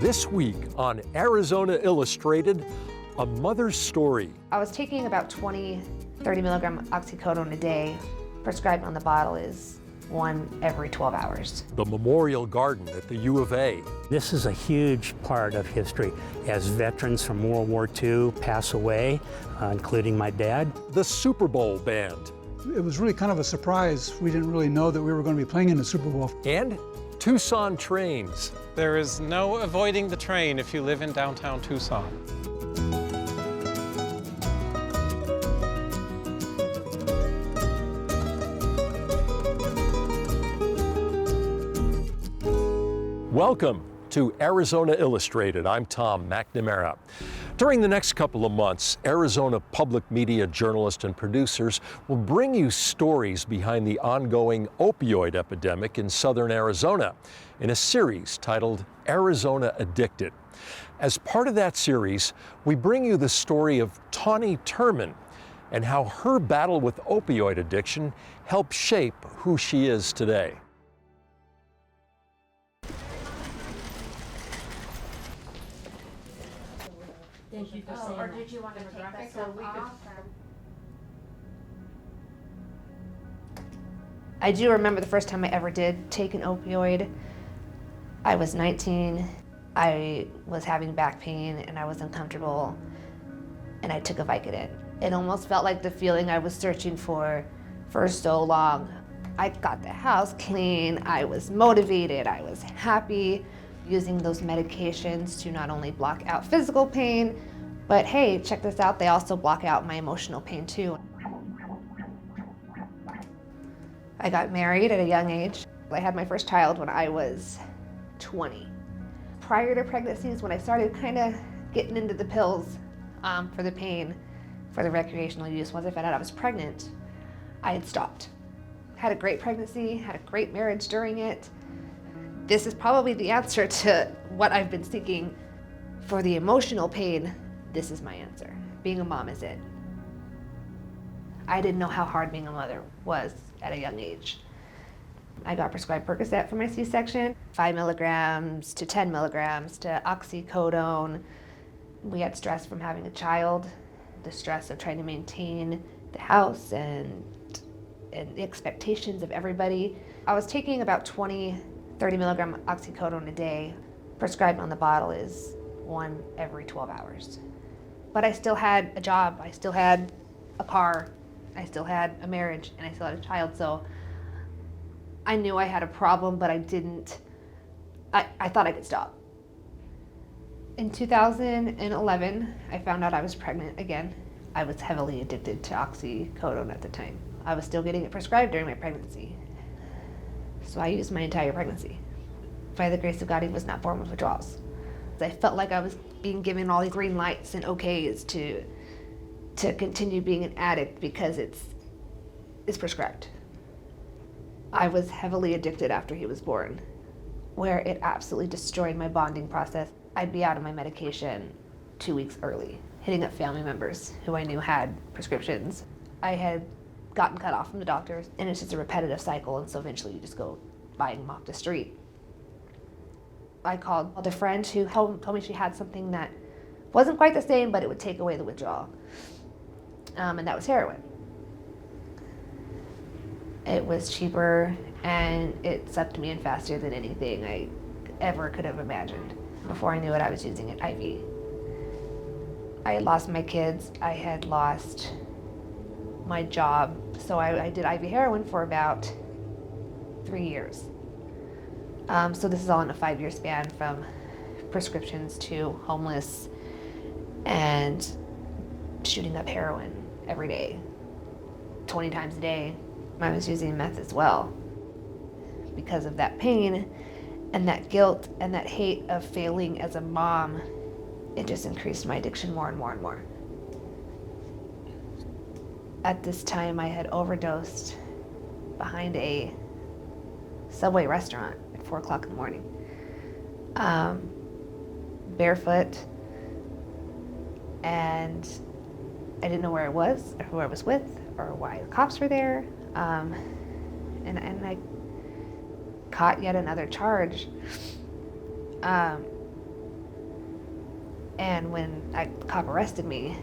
This week on Arizona Illustrated, a mother's story. I was taking about 30 milligram oxycodone a day. Prescribed on the bottle is one every 12 hours. The Memorial Garden at the U of A. This is a huge part of history as veterans from World War II pass away, including my dad. The Super Bowl band. It was really kind of a surprise. We didn't really know that we were going to be playing in the Super Bowl. And Tucson Trains. There is no avoiding the train if you live in downtown Tucson. Welcome to Arizona Illustrated. I'm Tom McNamara. During the next couple of months, Arizona public media journalists and producers will bring you stories behind the ongoing opioid epidemic in southern Arizona in a series titled Arizona Addicted. As part of that series, we bring you the story of Tawni Terman and how her battle with opioid addiction helped shape who she is today. Thank you for saying that. Or did you want to take that so we could? I do remember the first time I ever did take an opioid. I was 19. I was having back pain and I was uncomfortable, and I took a Vicodin. It almost felt like the feeling I was searching for so long. I got the house clean, I was motivated, I was happy, using those medications to not only block out physical pain, but hey, check this out, they also block out my emotional pain too. I got married at a young age. I had my first child when I was 20. Prior to pregnancies, when I started kind of getting into the pills for the pain, for the recreational use, once I found out I was pregnant, I had stopped. Had a great pregnancy, had a great marriage during it. This is probably the answer to what I've been seeking. For the emotional pain, this is my answer. Being a mom is it. I didn't know how hard being a mother was at a young age. I got prescribed Percocet for my C-section, 5 milligrams to 10 milligrams to oxycodone. We had stress from having a child, the stress of trying to maintain the house and the expectations of everybody. I was taking about 30 milligram oxycodone a day. Prescribed on the bottle is one every 12 hours. But I still had a job, I still had a car, I still had a marriage, and I still had a child, so I knew I had a problem, but I thought I could stop. In 2011, I found out I was pregnant again. I was heavily addicted to oxycodone at the time. I was still getting it prescribed during my pregnancy. So I used my entire pregnancy. By the grace of God, he was not born with withdrawals. I felt like I was being given all these green lights and okays to continue being an addict because it's prescribed. I was heavily addicted after he was born, where it absolutely destroyed my bonding process. I'd be out of my medication 2 weeks early, hitting up family members who I knew had prescriptions. I had gotten cut off from the doctors, and it's just a repetitive cycle, and so eventually you just go buying them off the street. I called a friend who told me she had something that wasn't quite the same, but it would take away the withdrawal, and that was heroin. It was cheaper, and it sucked me in faster than anything I ever could have imagined. Before I knew it, I was using it IV. I had lost my kids, I had lost my job, so I did IV heroin for about 3 years. So this is all in a 5-year span, from prescriptions to homeless and shooting up heroin every day, 20 times a day. I was using meth as well. Because of that pain and that guilt and that hate of failing as a mom, it just increased my addiction more and more and more. At this time, I had overdosed behind a Subway restaurant at 4 o'clock in the morning. Barefoot, and I didn't know where I was, or who I was with, or why the cops were there. And I caught yet another charge. And when the cop arrested me,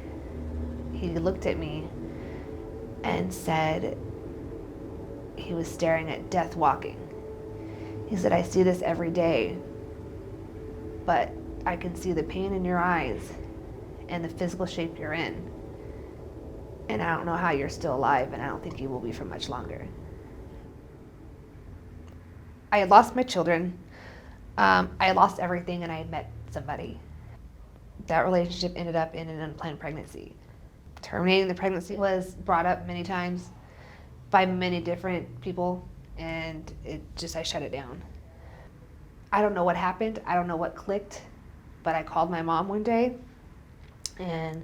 he looked at me and said, he was staring at death walking. He said, I see this every day, but I can see the pain in your eyes and the physical shape you're in. And I don't know how you're still alive, and I don't think you will be for much longer. I had lost my children. I had lost everything, and I had met somebody. That relationship ended up in an unplanned pregnancy. Terminating the pregnancy was brought up many times by many different people, and I shut it down. I don't know what happened. I don't know what clicked, but I called my mom one day, and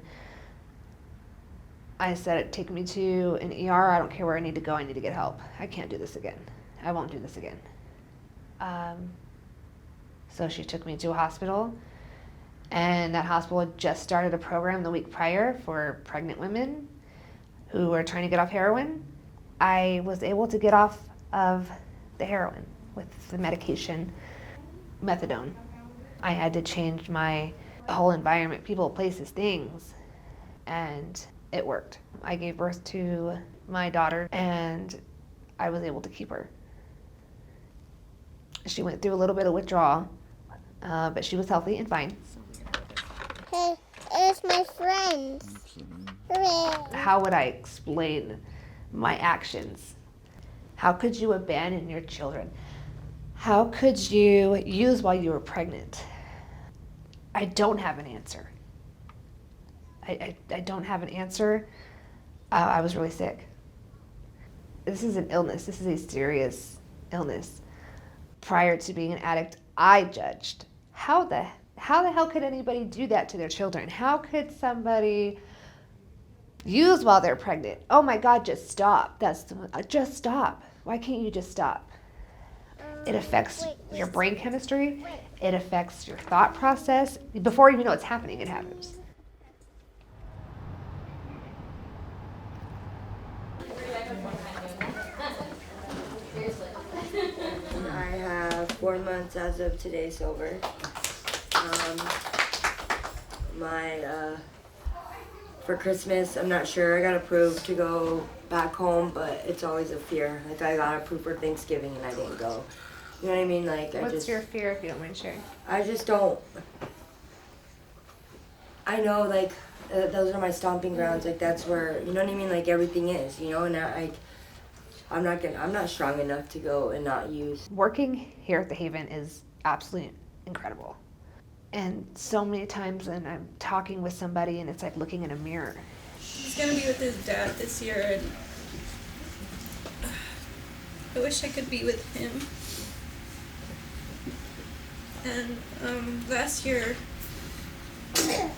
I said, take me to an ER. I don't care where I need to go. I need to get help. I can't do this again. I won't do this again. So she took me to a hospital, and that hospital had just started a program the week prior for pregnant women who were trying to get off heroin. I was able to get off of the heroin with the medication, methadone. I had to change my whole environment, people, places, things, and it worked. I gave birth to my daughter, and I was able to keep her. She went through a little bit of withdrawal, but she was healthy and fine. Hey, it's my friends. Hooray. How would I explain my actions? How could you abandon your children? How could you use while you were pregnant? I don't have an answer. I don't have an answer. I was really sick. This is an illness. This is a serious illness. Prior to being an addict, I judged. How the hell could anybody do that to their children? How could somebody use while they're pregnant? Oh my God, just stop. Just stop. Why can't you just stop? It affects your brain chemistry. It affects your thought process. Before you know it's happening, it happens. I have 4 months as of today sober. For Christmas, I'm not sure. I got approved to go back home, but it's always a fear. Like, I got approved for Thanksgiving and I didn't go. You know what I mean? Like, What's your fear, if you don't mind sharing? I just don't. I know, like, those are my stomping grounds. Like, that's where, you know what I mean? Like, everything is, you know? And I'm not strong enough to go and not use. Working here at the Haven is absolutely incredible. And so many times when I'm talking with somebody and it's like looking in a mirror. He's gonna be with his dad this year, and I wish I could be with him. And last year,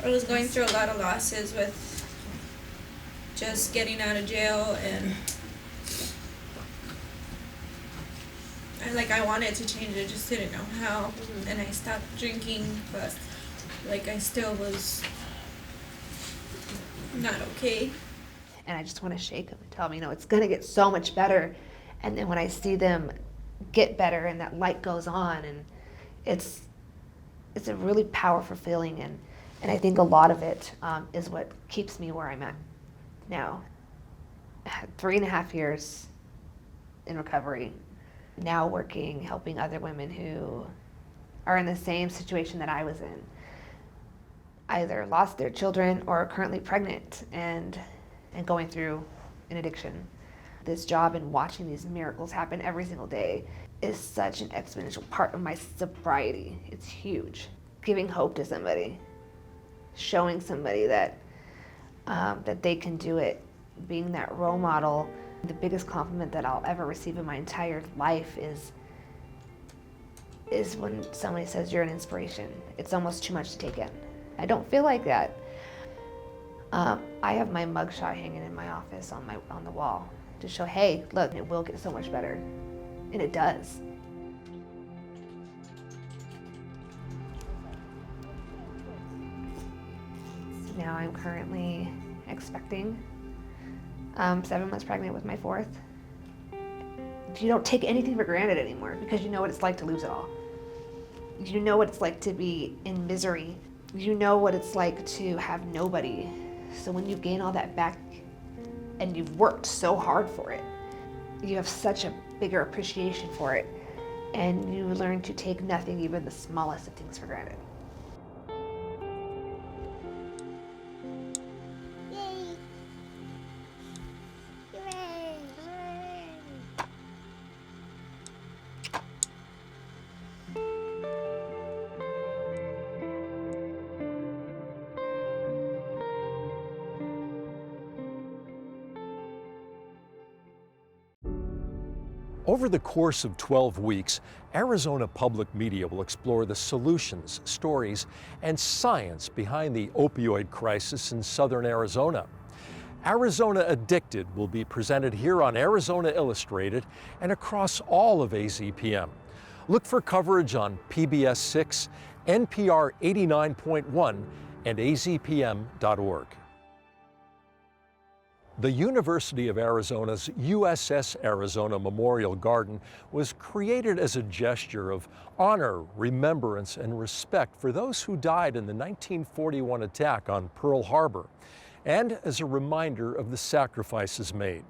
I was going through a lot of losses with just getting out of jail, and I wanted to change it, just didn't know how. And I stopped drinking, but I still was not okay. And I just want to shake them and tell them, it's going to get so much better. And then when I see them get better and that light goes on, and it's a really powerful feeling. And I think a lot of it is what keeps me where I'm at now. I had 3.5 years in recovery. Now working, helping other women who are in the same situation that I was in. Either lost their children or are currently pregnant and going through an addiction. This job and watching these miracles happen every single day is such an exponential part of my sobriety. It's huge. Giving hope to somebody, showing somebody that they can do it, being that role model. The biggest compliment that I'll ever receive in my entire life is when somebody says you're an inspiration. It's almost too much to take in. I don't feel like that. I have my mugshot hanging in my office on the wall to show, hey, look, it will get so much better, and it does. Now I'm currently expecting. 7 months pregnant with my 4th. You don't take anything for granted anymore because you know what it's like to lose it all. You know what it's like to be in misery. You know what it's like to have nobody. So when you gain all that back and you've worked so hard for it, you have such a bigger appreciation for it, and you learn to take nothing, even the smallest of things, for granted. Yay. Hooray. Over the course of 12 weeks, Arizona Public Media will explore the solutions, stories, and science behind the opioid crisis in southern Arizona. Arizona Addicted will be presented here on Arizona Illustrated and across all of AZPM. Look for coverage on PBS 6, NPR 89.1, and azpm.org. The University of Arizona's USS Arizona Memorial Garden was created as a gesture of honor, remembrance, and respect for those who died in the 1941 attack on Pearl Harbor, and as a reminder of the sacrifices made.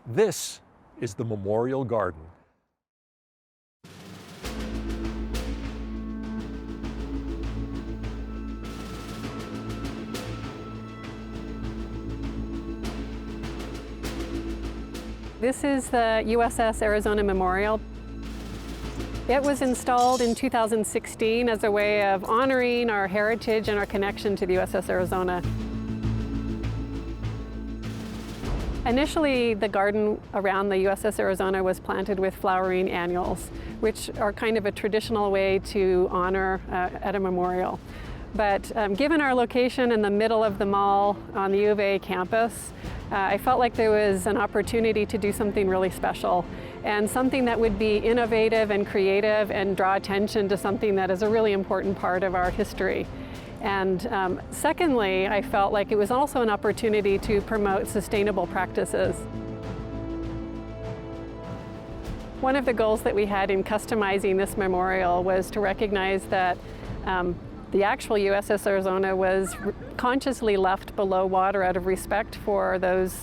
This is the Memorial Garden. This is the USS Arizona Memorial. It was installed in 2016 as a way of honoring our heritage and our connection to the USS Arizona. Initially, the garden around the USS Arizona was planted with flowering annuals, which are kind of a traditional way to honor at a memorial. But given our location in the middle of the mall on the U of A campus, I felt like there was an opportunity to do something really special and something that would be innovative and creative and draw attention to something that is a really important part of our history. And secondly, I felt like it was also an opportunity to promote sustainable practices. One of the goals that we had in customizing this memorial was to recognize that the actual USS Arizona was consciously left below water out of respect for those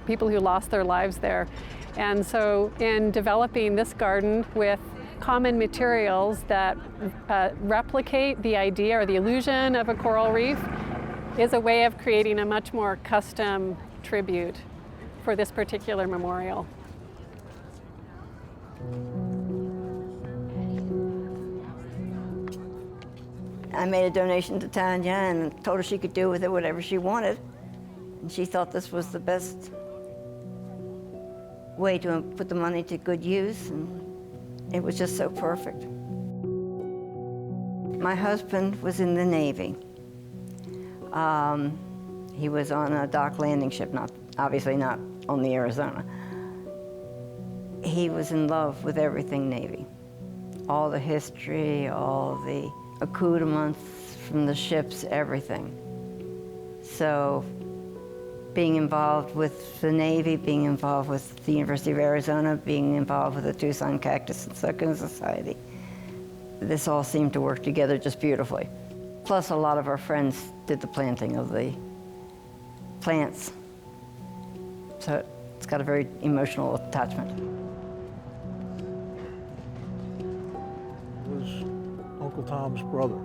people who lost their lives there. And so in developing this garden with common materials that replicate the idea or the illusion of a coral reef is a way of creating a much more custom tribute for this particular memorial. I made a donation to Tanya and told her she could do with it whatever she wanted. And she thought this was the best way to put the money to good use, and it was just so perfect. My husband was in the Navy. He was on a dock landing ship, obviously not on the Arizona. He was in love with everything Navy. All the history, all the accoutrements from the ships, everything. So being involved with the Navy, being involved with the University of Arizona, being involved with the Tucson Cactus and Succulent Society, this all seemed to work together just beautifully. Plus a lot of our friends did the planting of the plants. So it's got a very emotional attachment. Uncle Tom's brother.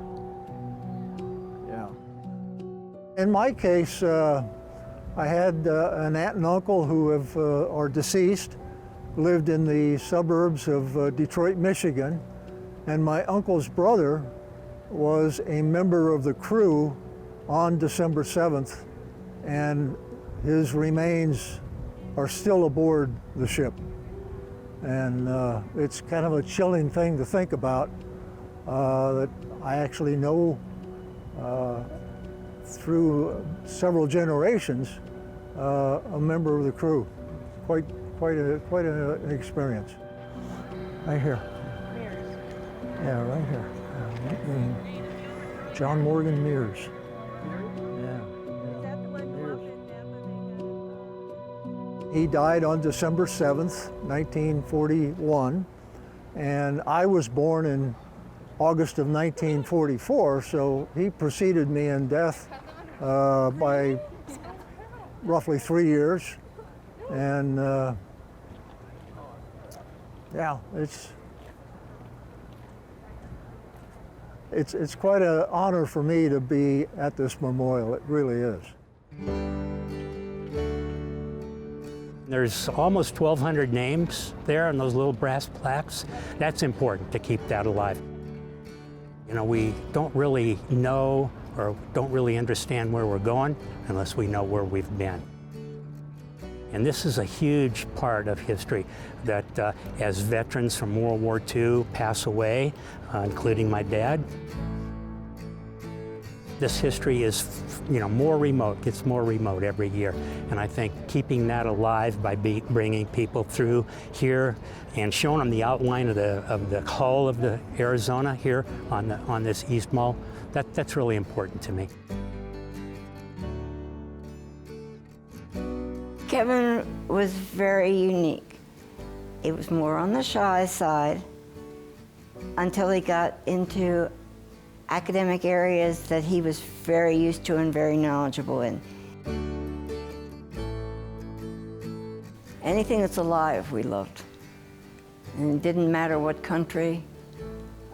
Yeah. In my case, I had an aunt and uncle who are deceased, lived in the suburbs of Detroit, Michigan, and my uncle's brother was a member of the crew on December 7th, and his remains are still aboard the ship. And it's kind of a chilling thing to think about. That I actually know through several generations a member of the crew. Quite an experience. Right here. Yeah, right here. John Morgan Mears. Yeah. He died on December 7th, 1941, and I was born in August of 1944, so he preceded me in death by roughly 3 years. And yeah, it's quite an honor for me to be at this memorial. It really is. There's almost 1,200 names there on those little brass plaques. That's important to keep that alive. You know, we don't really know or don't really understand where we're going unless we know where we've been. And this is a huge part of history that as veterans from World War II pass away, including my dad, this history is, you know, more remote, gets more remote every year. And I think keeping that alive by bringing people through here and showing them the outline of the hull of the Arizona here on this East Mall, that's really important to me. Kevin was very unique. He was more on the shy side until he got into academic areas that he was very used to and very knowledgeable in. Anything that's alive, we loved. And it didn't matter what country,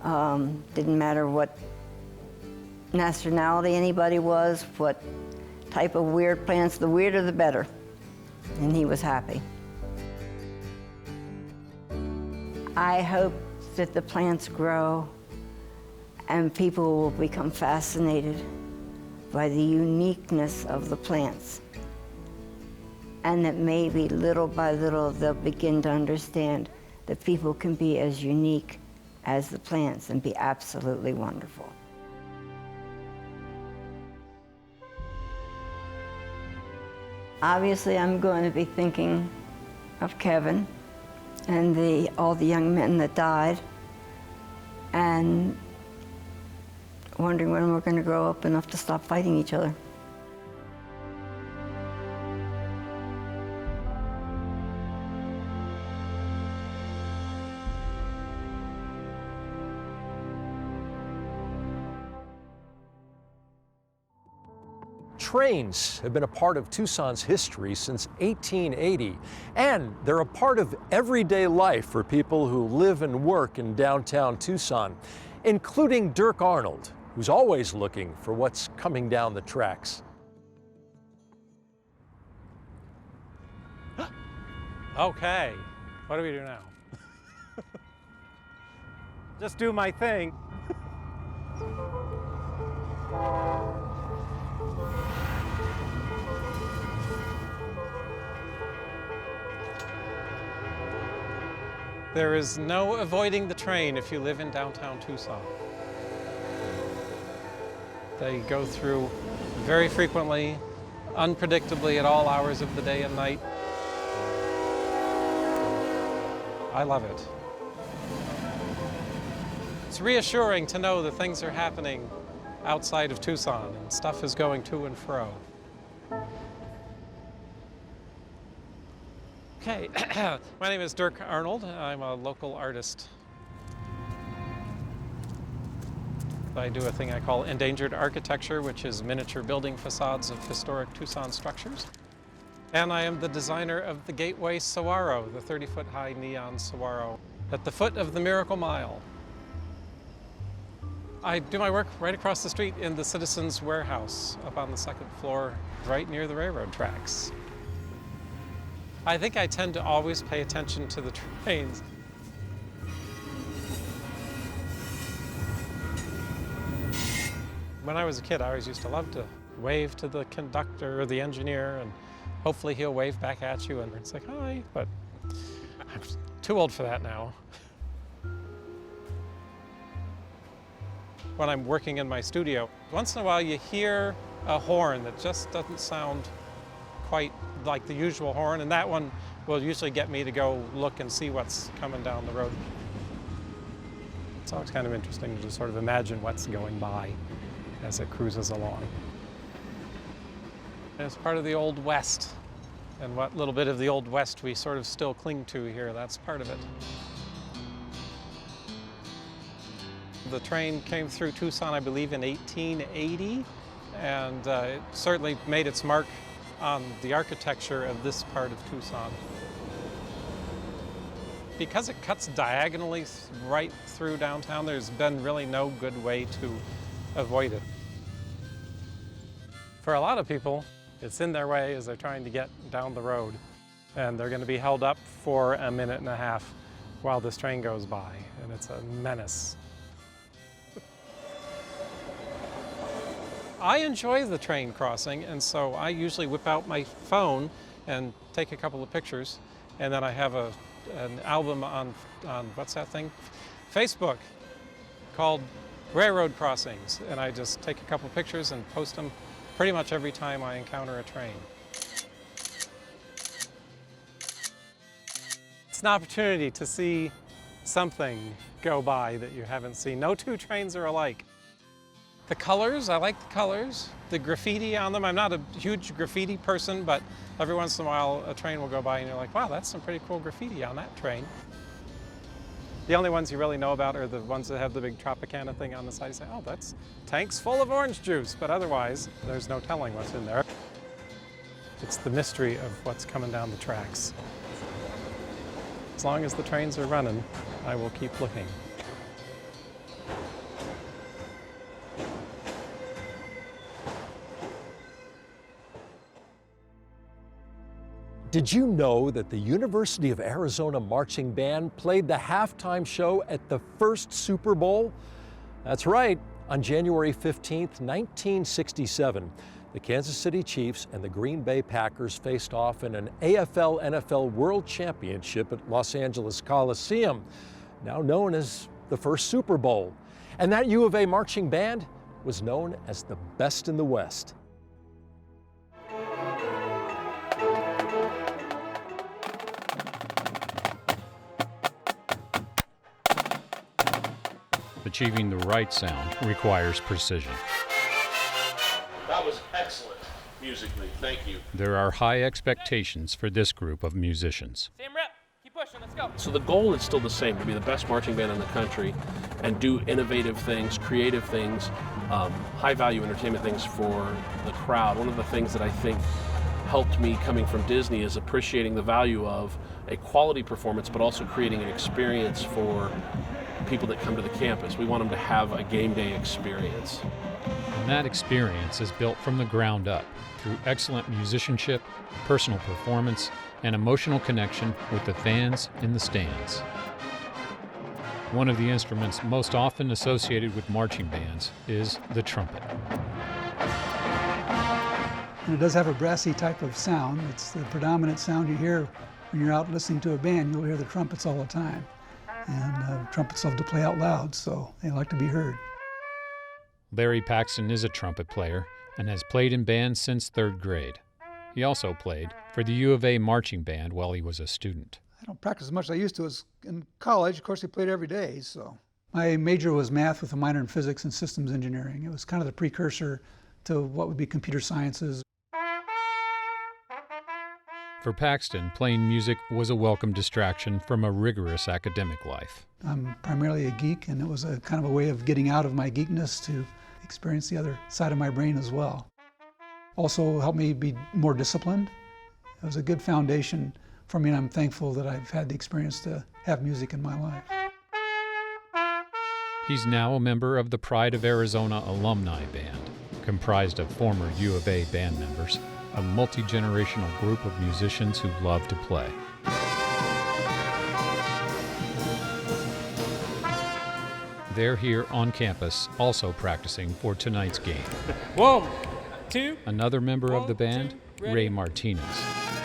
didn't matter what nationality anybody was, what type of weird plants, the weirder the better. And he was happy. I hope that the plants grow and people will become fascinated by the uniqueness of the plants. And that maybe little by little they'll begin to understand that people can be as unique as the plants and be absolutely wonderful. Obviously, I'm going to be thinking of Kevin and all the young men that died, and wondering when we're going to grow up enough to stop fighting each other. Trains have been a part of Tucson's history since 1880, and they're a part of everyday life for people who live and work in downtown Tucson, including Dirk Arnold, who's always looking for what's coming down the tracks. Okay, what do we do now? Just do my thing. There is no avoiding the train if you live in downtown Tucson. They go through very frequently, unpredictably at all hours of the day and night. I love it. It's reassuring to know that things are happening outside of Tucson and stuff is going to and fro. Okay, my name is Dirk Arnold. I'm a local artist. I do a thing I call endangered architecture, which is miniature building facades of historic Tucson structures. And I am the designer of the Gateway Saguaro, the 30-foot high neon saguaro at the foot of the Miracle Mile. I do my work right across the street in the Citizens Warehouse up on the second floor, right near the railroad tracks. I think I tend to always pay attention to the trains. When I was a kid, I always used to love to wave to the conductor or the engineer, and hopefully he'll wave back at you, and it's like, hi, but I'm too old for that now. When I'm working in my studio, once in a while you hear a horn that just doesn't sound quite like the usual horn, and that one will usually get me to go look and see what's coming down the road. It's always kind of interesting to sort of imagine what's going by as it cruises along. And it's part of the Old West, and what little bit of the Old West we sort of still cling to here, that's part of it. The train came through Tucson, I believe, in 1880, and it certainly made its mark on the architecture of this part of Tucson. Because it cuts diagonally right through downtown, there's been really no good way to avoid it. For a lot of people, it's in their way as they're trying to get down the road, and they're going to be held up for a minute and a half while this train goes by, and it's a menace. I enjoy the train crossing, and so I usually whip out my phone and take a couple of pictures, and then I have an album on what's that thing? Facebook, called Railroad Crossings, and I just take a couple of pictures and post them pretty much every time I encounter a train. It's an opportunity to see something go by that you haven't seen. No two trains are alike. The colors, I like the colors. The graffiti on them, I'm not a huge graffiti person, but every once in a while a train will go by and you're like, wow, that's some pretty cool graffiti on that train. The only ones you really know about are the ones that have the big Tropicana thing on the side. You say, oh, that's tanks full of orange juice, but otherwise there's no telling what's in there. It's the mystery of what's coming down the tracks. As long as the trains are running, I will keep looking. Did you know that the University of Arizona Marching Band played the halftime show at the first Super Bowl? That's right. On January 15th, 1967, the Kansas City Chiefs and the Green Bay Packers faced off in an AFL-NFL World Championship at Los Angeles Coliseum, now known as the first Super Bowl. And that U of A marching band was known as the best in the West. Achieving the right sound requires precision. That was excellent musically, thank you. There are high expectations for this group of musicians. Same rep, keep pushing, let's go. So the goal is still the same, to be the best marching band in the country and do innovative things, creative things, high-value entertainment things for the crowd. One of the things that I think helped me coming from Disney is appreciating the value of a quality performance, but also creating an experience for people that come to the campus. We want them to have a game day experience. And that experience is built from the ground up through excellent musicianship, personal performance, and emotional connection with the fans in the stands. One of the instruments most often associated with marching bands is the trumpet. And it does have a brassy type of sound. It's the predominant sound you hear when you're out listening to a band. You'll hear the trumpets all the time. And trumpets love to play out loud, so they like to be heard. Larry Paxton is a trumpet player and has played in bands since 3rd grade. He also played for the U of A marching band while he was a student. I don't practice as much as I used to. In college, of course, I played every day, so. My major was math with a minor in physics and systems engineering. It was kind of the precursor to what would be computer sciences. For Paxton, playing music was a welcome distraction from a rigorous academic life. I'm primarily a geek, and it was a kind of a way of getting out of my geekness to experience the other side of my brain as well. Also helped me be more disciplined. It was a good foundation for me, and I'm thankful that I've had the experience to have music in my life. He's now a member of the Pride of Arizona Alumni Band, comprised of former U of A band members, a multi-generational group of musicians who love to play. They're here on campus, also practicing for tonight's game. 1, 2. Another member of the band, Ray Martinez.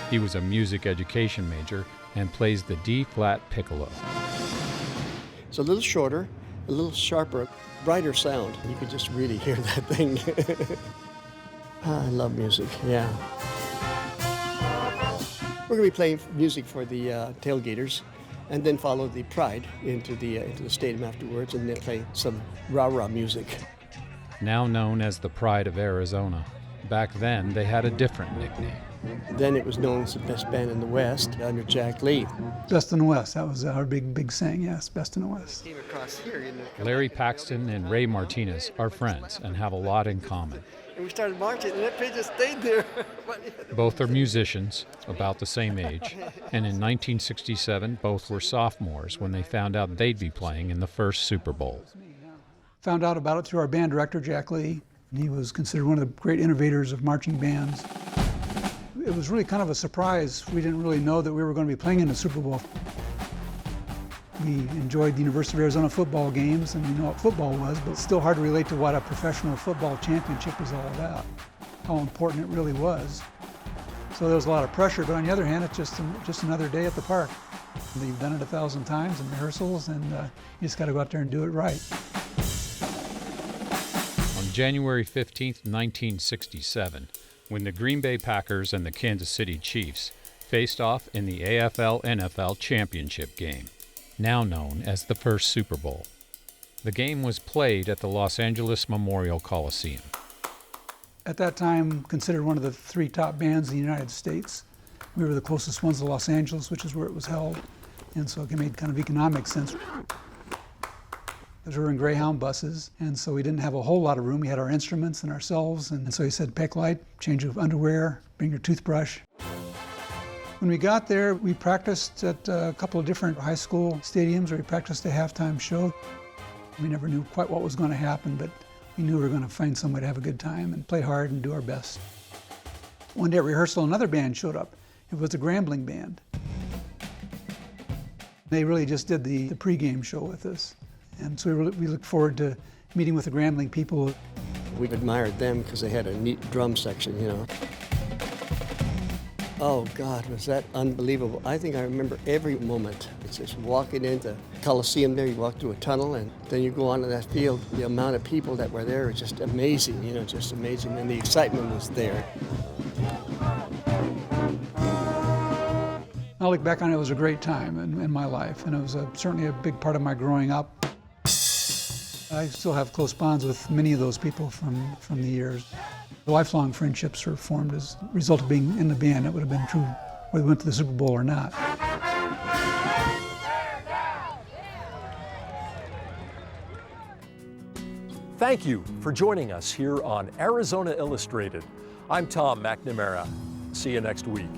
He was a music education major and plays the D-flat piccolo. It's a little shorter, a little sharper, brighter sound. You could just really hear that thing. I love music, yeah. We're going to be playing music for the tailgaters and then follow the Pride into the stadium afterwards and then play some rah-rah music. Now known as the Pride of Arizona, back then they had a different nickname. Then it was known as the best band in the West under Jack Lee. Best in the West, that was our big saying, yes, best in the West. Larry Paxton and Ray Martinez are friends and have a lot in common. And we started marching, and that pig just stayed there. Both are musicians, about the same age, and in 1967, both were sophomores when they found out they'd be playing in the first Super Bowl. Found out about it through our band director, Jack Lee. He was considered one of the great innovators of marching bands. It was really kind of a surprise. We didn't really know that we were going to be playing in the Super Bowl. We enjoyed the University of Arizona football games, and we know what football was, but it's still hard to relate to what a professional football championship was all about, how important it really was. So there was a lot of pressure, but on the other hand, it's just another day at the park. And you've done it 1,000 times in rehearsals, and you just got to go out there and do it right. On January 15th, 1967, when the Green Bay Packers and the Kansas City Chiefs faced off in the AFL-NFL championship game, now known as the first Super Bowl. The game was played at the Los Angeles Memorial Coliseum. At that time, considered one of the 3 top bands in the United States. We were the closest ones to Los Angeles, which is where it was held, and so it made kind of economic sense. Because we were in Greyhound buses, and so we didn't have a whole lot of room. We had our instruments and ourselves, and so he said, pack light, change of underwear, bring your toothbrush. When we got there, we practiced at a couple of different high school stadiums where we practiced a halftime show. We never knew quite what was going to happen, but we knew we were going to find some way to have a good time and play hard and do our best. One day at rehearsal, another band showed up. It was the Grambling Band. They really just did the pregame show with us. And so we looked forward to meeting with the Grambling people. We admired them because they had a neat drum section, you know. Oh God, was that unbelievable. I think I remember every moment. It's just walking into Coliseum there, you walk through a tunnel and then you go onto that field. The amount of people that were there was just amazing, you know, just amazing. And the excitement was there. I look back on it, it was a great time in my life, and it was certainly a big part of my growing up. I still have close bonds with many of those people from the years. Lifelong friendships were formed as a result of being in the band. It would have been true whether we went to the Super Bowl or not. Thank you for joining us here on Arizona Illustrated. I'm Tom McNamara. See you next week.